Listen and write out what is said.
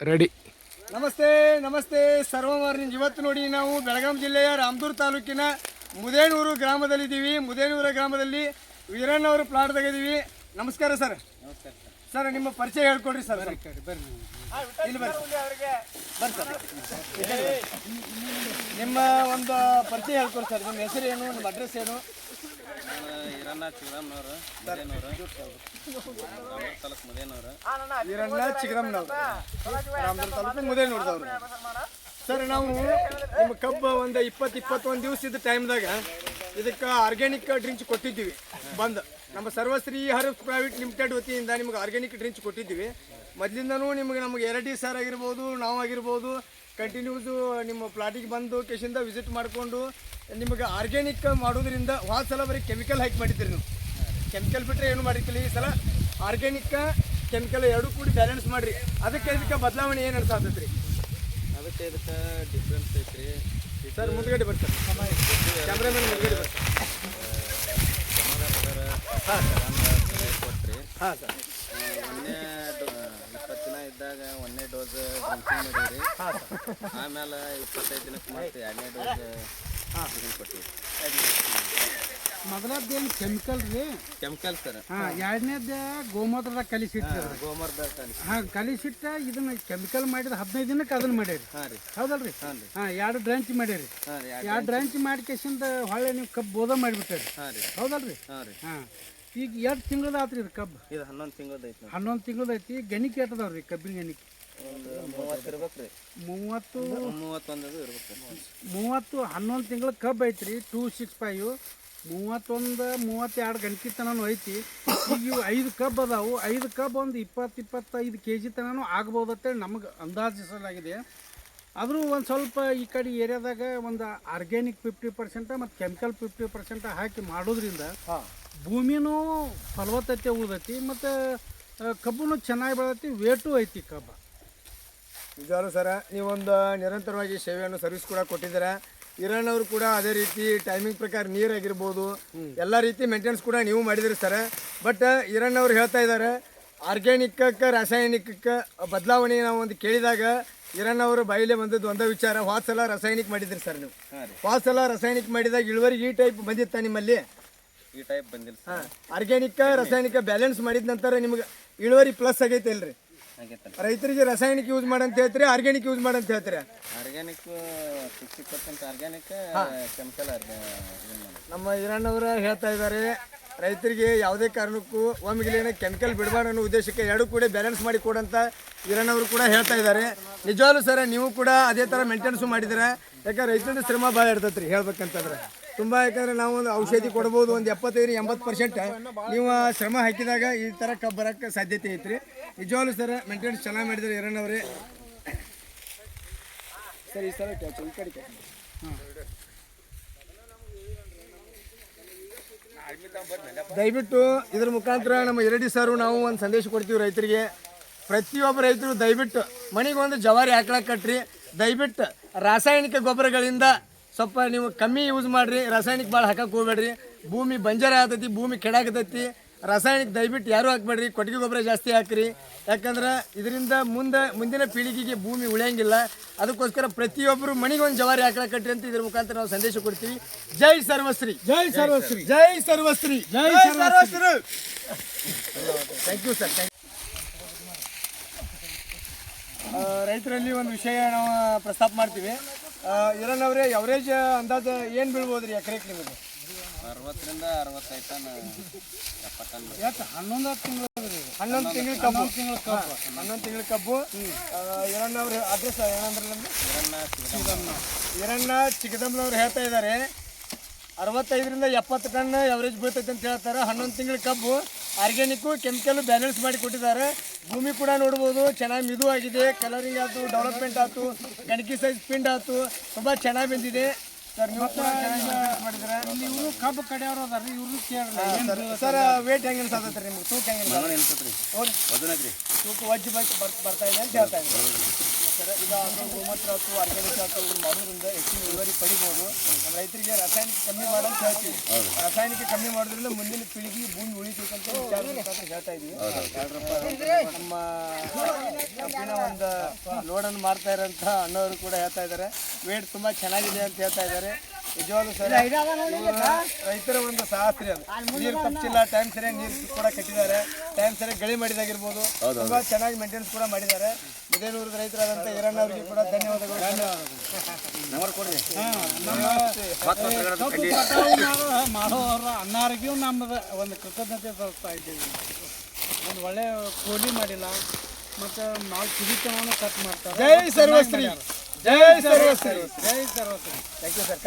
Ready. ನಮಸ್ತೆ ನಮಸ್ತೆ ಸರ್ವ ಮಾರ್ನಿಂಗ್. ಇವತ್ತು ನೋಡಿ ನಾವು ಬೆಳಗಾವಿ ಜಿಲ್ಲೆಯ ರಾಮದುರ್ಗ ತಾಲೂಕಿನ ಮುದೇನೂರು ಗ್ರಾಮದಲ್ಲಿದ್ದೀವಿ. ಮುದೇನೂರು ಗ್ರಾಮದಲ್ಲಿ ವೀರಣ್ಣವರ ಪ್ಲಾಟ್ದಾಗ ಇದ್ದೀವಿ. ನಮಸ್ಕಾರ ಸರ್. ನಮಸ್ಕಾರ ಸರ್, ನಿಮ್ಮ ಪರಿಚಯ ಹೇಳ್ಕೊಡ್ರಿ ಸರ್. ಬರ್ರಿ ಇಲ್ಲಿ ಬರ್ರಿ ಸರ್. ನಿಮ್ಮ ಒಂದು ಪರಿಚಯ ಹೇಳ್ಕೊಡಿ ಸರ್. ನಿಮ್ಮ ಹೆಸರು ಏನು, ನಿಮ್ಮ ಅಡ್ರೆಸ್ ಏನು? ಈರಣ್ಣ ಚಿಗರಮ್ನವರು ಮುದೇನವರು, ತಾಲೂಕು ಮುದೇನವರು. ವೀರಣ್ಣ ಚಿಗರಮ್ನವರು, ರಾಮದುರ್ಗ ತಾಲೂಕು ಮುದೇನೂರದವರು. ಸರ್, ನಾವು ನಿಮ್ಮ ಕಬ್ಬು ಒಂದು 20-21 ದಿವಸದ ಟೈಮ್ದಾಗ ಇದಕ್ಕೆ ಆರ್ಗ್ಯಾನಿಕ್ ಡ್ರಿಂಕ್ಸ್ ಕೊಟ್ಟಿದ್ದೀವಿ. ಬಂದು ನಮ್ಮ ಸರ್ವಶ್ರೀ ಹರ್ಬ್ಸ್ ಪ್ರೈವೇಟ್ ಲಿಮಿಟೆಡ್ ವತಿಯಿಂದ ನಿಮ್ಗೆ ಆರ್ಗ್ಯಾನಿಕ್ ಡ್ರಿಂಕ್ಸ್ ಕೊಟ್ಟಿದ್ದೀವಿ. ಮೊದಲಿಂದನೂ ನಮಗೆ ಎರಡಿ ಸರ್ ಆಗಿರ್ಬೋದು, ನಾವು ಆಗಿರ್ಬೋದು, ಕಂಟಿನ್ಯೂಸು ನಿಮ್ಮ ಪ್ಲಾಟಿಗೆ ಬಂದು ಕೇಸಿಂದ ವಿಸಿಟ್ ಮಾಡಿಕೊಂಡು ನಿಮಗೆ ಆರ್ಗ್ಯಾನಿಕ್ ಮಾಡೋದ್ರಿಂದ ಹೋದ ಸಲ ಬರೀ ಕೆಮಿಕಲ್ ಹಾಕಿ ಮಾಡಿದ್ದೀರಿ. ನೀವು ಕೆಮಿಕಲ್ ಬಿಟ್ಟರೆ ಏನು ಮಾಡಿರ್ಕಿಲ್ಲ. ಈ ಸಲ ಆರ್ಗ್ಯಾನಿಕ್ ಕೆಮಿಕಲ್ ಎರಡೂ ಕೂಡಿ ಬ್ಯಾಲೆನ್ಸ್ ಮಾಡಿರಿ. ಅದಕ್ಕೆ ಇದಕ್ಕೆ ಬದಲಾವಣೆ ಏನು ಅನ್ಸಾತೈತೆ ರೀ? ಅದಕ್ಕೆ ಇದಕ್ಕೆ ಡಿಫ್ರೆನ್ಸ್ ಐತ್ರಿ ಸರ್. ಮುಂದ್ಗಡೆ ಬರ್ತಾರೆ ಕ್ಯಾಮ್ರಾಮನ್, ಮುಂದ್ಗಡೆ ಬರ್ತಾರೆ. ಕೊಟ್ರಿ. ಹಾಂ ಸರ್. ಒಂದೇ 20 ದಿನ ಇದ್ದಾಗ ಒಂದನೇ ಡೋಸ್ ಡ್ರಿಂಕಿಂಗ್ ಮಾಡಿದ್ರಿ. ಆಮೇಲೆ 25 ದಿನಕ್ಕೆ ಮತ್ತೆ 2ನೇ ಡೋಸ್ ಇದನ್ನು ಕೊಟ್ಟಿವಿ. ಮೊದಲದ್ದೇನು ಕೆಮಿಕಲ್ ರೀ? Chemical sir. ಎರಡನೇದ ಗೋಮೂತ್ರದಾಗ ಕಲಿಸಿಟ್ಟು. ಗೋಮರ್ದ ಕಲಿಸಿ. ಕಲಿಸಿಟ್ಟ ಇದನ್ನ ಕೆಮಿಕಲ್ ಮಾಡಿದ 15 ದಿನಕ್ಕೆ ಅದನ್ನ ಮಾಡ್ಯಾರಿ. ಹೌದಲ್ರಿ? ಎರಡು ಡ್ರಂಚ್ ಮಾಡ್ಯಾರಿ. ಎರಡು ಡ್ರಂಚ್ ಮಾಡಿ ಕೇಸಿಂದ ಹೊಳ್ಳೆ ನೀವು ಕಬ್ಬು ಬೋಧ ಮಾಡಿಬಿಟ್ಟಾರಿ. ಹೌದಲ್ರಿ? ಈಗ ಎರಡು ತಿಂಗಳದ ಆತ್ರಿ ಇದು ಕಬ್ಬು. ಇದು 11 ತಿಂಗಳದ ಐತಿ. 11 ತಿಂಗಳದ ಐತಿ. ಗಣಿಕೆ ಎಟ್ಟದವ್ರಿ ಕಬ್ಬಿನ ಗಣಿಕೆ? 30 ಇರ್ಬೇಕ್ರಿ. 31 ಇರ್ಬೇಕು. 30 11 ತಿಂಗಳ ಕಬ್ಬು ಐತ್ರಿ. 265 31 32 ಗಂಟೆ ತನೂ ಐತಿ. ಈಗ ಇವು 5 ಕಬ್ಬು ಅದಾವು. 5 ಕಬ್ಬು ಒಂದು 20-25 kg ತನೂ ಆಗ್ಬೋದತ್ತೇಳಿ ನಮಗೆ ಅಂದಾಜಿಸಲಾಗಿದೆ. ಆದರೂ ಒಂದು ಸ್ವಲ್ಪ ಈ ಕಡೆ ಏರಿಯಾದಾಗ ಒಂದು ಆರ್ಗ್ಯಾನಿಕ್ 50% ಮತ್ತು ಕೆಮಿಕಲ್ 50% ಹಾಕಿ ಮಾಡೋದ್ರಿಂದ ಭೂಮಿನೂ ಫಲವತ್ತತೆ ಉಳಿದೈತಿ ಮತ್ತು ಕಬ್ಬು ಚೆನ್ನಾಗಿ ಬೆಳತೈತಿ. ವೇಟು ಐತಿ ಕಬ್ಬು. ನಿಜವಾಗ್ಲೂ ಸರ, ನೀವೊಂದು ನಿರಂತರವಾಗಿ ಸೇವೆಯನ್ನು ಸರ್ವಿಸ್ ಕೂಡ ಕೊಟ್ಟಿದ್ದೀರಾ. ಈರಣ್ಣವರು ಕೂಡ ಅದೇ ರೀತಿ ಟೈಮಿಂಗ್ ಪ್ರಕಾರ ನೀರಾಗಿರ್ಬೋದು ಎಲ್ಲ ರೀತಿ ಮೇಂಟೆನೆನ್ಸ್ ಕೂಡ ನೀವು ಮಾಡಿದಿರಿ ಸರ್. ಬಟ್ ಈರಣ್ಣವ್ರು ಹೇಳ್ತಾ ಇದ್ದಾರೆ ಆರ್ಗ್ಯಾನಿಕ್ಕಕ್ಕೆ ರಾಸಾಯನಿಕಕ್ಕೆ ಬದಲಾವಣೆ ನಾವು ಒಂದು ಕೇಳಿದಾಗ ಈರಣ್ಣವರು ಬಾಯಿಲೆ ಬಂದದ್ದು ಒಂದೇ ವಿಚಾರ. ಹೋದ ಸಲ ರಾಸಾಯನಿಕ ಮಾಡಿದ್ರಿ ಸರ್ ನೀವು. ಹೋದ ಸಲ ರಾಸಾಯನಿಕ ಮಾಡಿದಾಗ ಇಳುವರಿ ಈ ಟೈಪ್ ಬಂದಿತ್ತ ನಿಮ್ಮಲ್ಲಿ? ಈ ಟೈಪ್ ಬಂದಿಲ್ಲ. ಆರ್ಗ್ಯಾನಿಕ್ ರಾಸಾಯನಿಕ ಬ್ಯಾಲೆನ್ಸ್ ಮಾಡಿದ ನಂತರ ನಿಮ್ಗೆ ಇಳುವರಿ ಪ್ಲಸ್ ಆಗೈತೆ ಅಲ್ರಿ? ರೈತರಿಗೆ ರಾಸಾಯನಿಕ ಯೂಸ್ ಮಾಡಂತ ಹೇಳ್ತೀರಿ, ಆರ್ಗ್ಯಾನಿಕ್ ಯೂಸ್ ಮಾಡಂತ ಹೇಳ್ತೀರಾ? ಆರ್ಗ್ಯಾನಿಕ್ 60% ಆರ್ಗ್ಯಾನಿಕ್, ಕೆಮಿಕಲ್ ನಮ್ಮ ಈರಣ್ಣವರು ಹೇಳ್ತಾ ಇದ್ದಾರೆ ರೈತರಿಗೆ ಯಾವುದೇ ಕಾರಣಕ್ಕೂ ಒಮ್ಮೆಗಿಲೇನೆ ಕೆಮಿಕಲ್ ಬಿಡಬಾರ್ದು ಅನ್ನೋ ಉದ್ದೇಶಕ್ಕೆ ಎರಡು ಕೂಡ ಬ್ಯಾಲೆನ್ಸ್ ಮಾಡಿ ಕೊಡಂತ ಈರಣ್ಣವರು ಕೂಡ ಹೇಳ್ತಾ ಇದ್ದಾರೆ. ನಿಜವಾಗ್ಲೂ ಸರ್, ನೀವು ಕೂಡ ಅದೇ ಥರ ಮೇಂಟೆನೆನ್ಸು ಮಾಡಿದ್ದೀರಾ. ಯಾಕಂದ್ರೆ ರೈತರದ ಶ್ರಮ ಭಾಳ ಇರ್ತೈತೆ ರೀ ಹೇಳ್ಬೇಕಂತಂದ್ರೆ ತುಂಬ. ಯಾಕಂದ್ರೆ ನಾವು ಒಂದು ಔಷಧಿ ಕೊಡ್ಬೋದು ಒಂದು 75-80%. ನೀವು ಶ್ರಮ ಹಾಕಿದಾಗ ಈ ಥರ ಕಬ್ಬು ಬರೋಕ್ಕೆ ಸಾಧ್ಯತೆ ಐತ್ರಿ. ನಿಜವಾಗ್ಲೂ ಸರ್ ಮೇಂಟೆನೆನ್ಸ್ ಚೆನ್ನಾಗಿ ಮಾಡಿದ್ದಾರೆ ಈರಣ್ಣವರೇ. ಸರಿ ಸರ್, ಈ ಕಡೆ ದಯವಿಟ್ಟು ಇದ್ರ ಮುಖಾಂತರ ನಮ್ಮ ಎರಡಿ ಸಾರು ನಾವು ಒಂದು ಸಂದೇಶ ಕೊಡ್ತೀವಿ ರೈತರಿಗೆ. ಪ್ರತಿಯೊಬ್ಬ ರೈತರು ದಯವಿಟ್ಟು ಮನೆಗೊಂದು ಜವಾರಿ ಹಾಕ್ಳಕ್ಕೆ ಕಟ್ರಿ. ದಯವಿಟ್ಟು ರಾಸಾಯನಿಕ ಗೊಬ್ಬರಗಳಿಂದ ಸ್ವಲ್ಪ ನೀವು ಕಮ್ಮಿ ಯೂಸ್ ಮಾಡಿರಿ. ರಾಸಾಯನಿಕ ಭಾಳ ಹಾಕಕ್ಕೆ ಹೋಗ್ಬೇಡ್ರಿ. ಭೂಮಿ ಬಂಜರ ಆಗ್ತೈತಿ, ಭೂಮಿ ಕೆಡಾಕತೈತಿ. ರಾಸಾಯನಿಕ ದಯವಿಟ್ಟು ಯಾರೂ ಹಾಕ್ಬೇಡ್ರಿ. ಕೊಟ್ಟಿಗೆ ಗೊಬ್ಬರ ಜಾಸ್ತಿ ಹಾಕ್ರಿ. ಯಾಕಂದ್ರೆ ಇದರಿಂದ ಮುಂದಿನ ಪೀಳಿಗೆಗೆ ಭೂಮಿ ಉಳಿಯಂಗಿಲ್ಲ. ಅದಕ್ಕೋಸ್ಕರ ಪ್ರತಿಯೊಬ್ಬರು ಮನೆಗೊಂದು ಜವಾರಿ ಹಾಕ್ಳಕ್ಕೆ ಕಟ್ರಿ ಅಂತ ಇದ್ರ ಮುಖಾಂತರ ನಾವು ಸಂದೇಶ ಕೊಡ್ತೀವಿ. ಜೈ ಸರ್ವಶ್ರೀ, ಜೈ ಸರ್ವಶ್ರೀ, ಜೈ ಸರ್ವಶ್ರೀ, ಜೈ ಸರ್ವಶ್ರೀ. Thank you sir. ರೈತರಲ್ಲಿ ಒಂದು ವಿಷಯ ನಾವು ಪ್ರಸ್ತಾಪ ಮಾಡ್ತೀವಿ. ಈರಣ್ಣವರೇ, ಎವರೇಜ್ ಅಂದಾಜು ಏನು ಬೀಳ್ಬೋದು ರೀ ಎಕರೆಗೆ ನಿಮಗೆ? 60ರಿಂದ 65 ಟನ್, 70 ಟನ್. ಯಾಕೆ 11 ತಿಂಗಳು? 11 ತಿಂಗಳ ಕಬ್ಬು. 11 ತಿಂಗಳ ಕಬ್ಬು. ಈರಣ್ಣವ್ರ ಅಡ್ರೆಸ್ ಏನಂದ್ರೆ ನಮ್ದು ಈರಣ್ಣ ಚಿಗದಮ್ನವ್ರು ಹೇಳ್ತಾ ಇದ್ದಾರೆ 65ರಿಂದ 70 ಟನ್ ಎವರೇಜ್ ಬೀಳ್ತೈತೆ ಅಂತ ಹೇಳ್ತಾರೆ. 11 ತಿಂಗಳ ಕಬ್ಬು. ಆರ್ಗ್ಯಾನಿಕ್ಕು ಕೆಮಿಕಲ್ ಬ್ಯಾಲೆನ್ಸ್ ಮಾಡಿ ಕೊಟ್ಟಿದ್ದಾರೆ. ಭೂಮಿ ಕೂಡ ನೋಡ್ಬೋದು ಚೆನ್ನಾಗಿ ಮಿದು ಆಗಿದೆ. ಕಲರಿಂಗ್ ಆಯ್ತು, ಡೆವಲಪ್ಮೆಂಟ್ ಆಯ್ತು, ಗಣಕಿ ಸೈಜ್ ಪಿಂಡ್ ಆಯ್ತು, ತುಂಬ ಚೆನ್ನಾಗಿ ಬಂದಿದೆ ಸರ್. ನೀವು ಮಾಡಿದ್ರೆ ಇವರು ಕಬ್ಬು ಕಡೆಯವರು ಅದಾರ, ಇವ್ರನ್ನ ಕೇಳಿ ಸರ್ ವೇಟ್ ಹೆಂಗೆ ಅನ್ಸತ್ತೆ ರೀ ನಿಮ್ಗೆ? ತೂಕ ಹೆಂಗೆ ಎನ್ಸತ್ರಿ? ತೂಕ ವಜ್ಜಿ ಬರ್ತಾ ಇದೆ ಅಂತ ಹೇಳ್ತಾ ಇದ್ದಾರೆ. ಸರ್. ಇದು ಆಕಳ ಗೋಮೂತ್ರ ಆಯ್ತು ಆರ್ಗ್ಯಾನಿಕ್ ಆಯ್ತು ಇವ್ರು ಮಾಡೋದ್ರಿಂದ ಹೆಚ್ಚಿನ ಇಳುವರಿ ಪಡಿಬೋದು. ನಮ್ಮ ರೈತರಿಗೆ ರಾಸಾಯನಿಕ ಕಮ್ಮಿ ಮಾಡಂತ ಹೇಳ್ತೀವಿ. ರಾಸಾಯನಿಕ ಕಮ್ಮಿ ಮಾಡೋದ್ರಿಂದ ಮುಂದಿನ ಪೀಳಿಗೆ ಭೂಮಿ ಉಳಿತೈತಂತ ವಿಚಾರ ಹೇಳ್ತಾ ಇದೀವಿ. ನಮ್ಮ ಕಬ್ಬಿನ ಒಂದು ಲೋಡನ್ನು ಮಾಡ್ತಾ ಇರೋಂಥ ಅಣ್ಣವರು ಕೂಡ ಹೇಳ್ತಾ ಇದ್ದಾರೆ ವೇಟ್ ತುಂಬಾ ಚೆನ್ನಾಗಿದೆ ಅಂತ ಹೇಳ್ತಾ ಇದ್ದಾರೆ. ನಿಜವಾಗ್ಲೂ ಸರ್ ರೈತರ ಒಂದು ಸಾಹಸ್ರಿ ಅದು. ನೀರು ತಪ್ಪಿಸಿಲ್ಲ, ಟೈಮ್ ಸರಿಯಾಗಿ ನೀರು ಕೂಡ ಕಟ್ಟಿದ್ದಾರೆ, ಟೈಮ್ ಸರಿಯಾಗಿ ಗಳಿ ಮಾಡಿದಾಗಿರ್ಬೋದು, ತುಂಬಾ ಚೆನ್ನಾಗಿ ಮೇಂಟೆನೆನ್ಸ್ ಕೂಡ ಮಾಡಿದ್ದಾರೆ. ಮುದೇನೂರದ ರೈತರಾದಂಥ ಈರಣ್ಣ ಅವರಿಗೆ ಕೂಡ ಧನ್ಯವಾದಗಳು. ಮಾಡೋರ ಅನ್ನಾರಿಗೂ ನಮ್ಮದು ಒಂದು ಕೃತಜ್ಞತೆ ಸಲ್ಲಿಸ್ತಾ ಇದ್ದೀವಿ. ಒಂದು ಒಳ್ಳೆ ಕೂಲಿ ಮಾಡಿಲ್ಲ ಮತ್ತು ನಾವು ಕುಡಿತನೂ ಕಟ್ ಮಾಡ್ತಾರೆ. ಜೈ ಸರ್ವಶ್ರೀ, ಜೈ ಸರ್ವಶ್ರೀ, ಜೈ ಸರ್ವಶ್ರೀ. Thank you sir.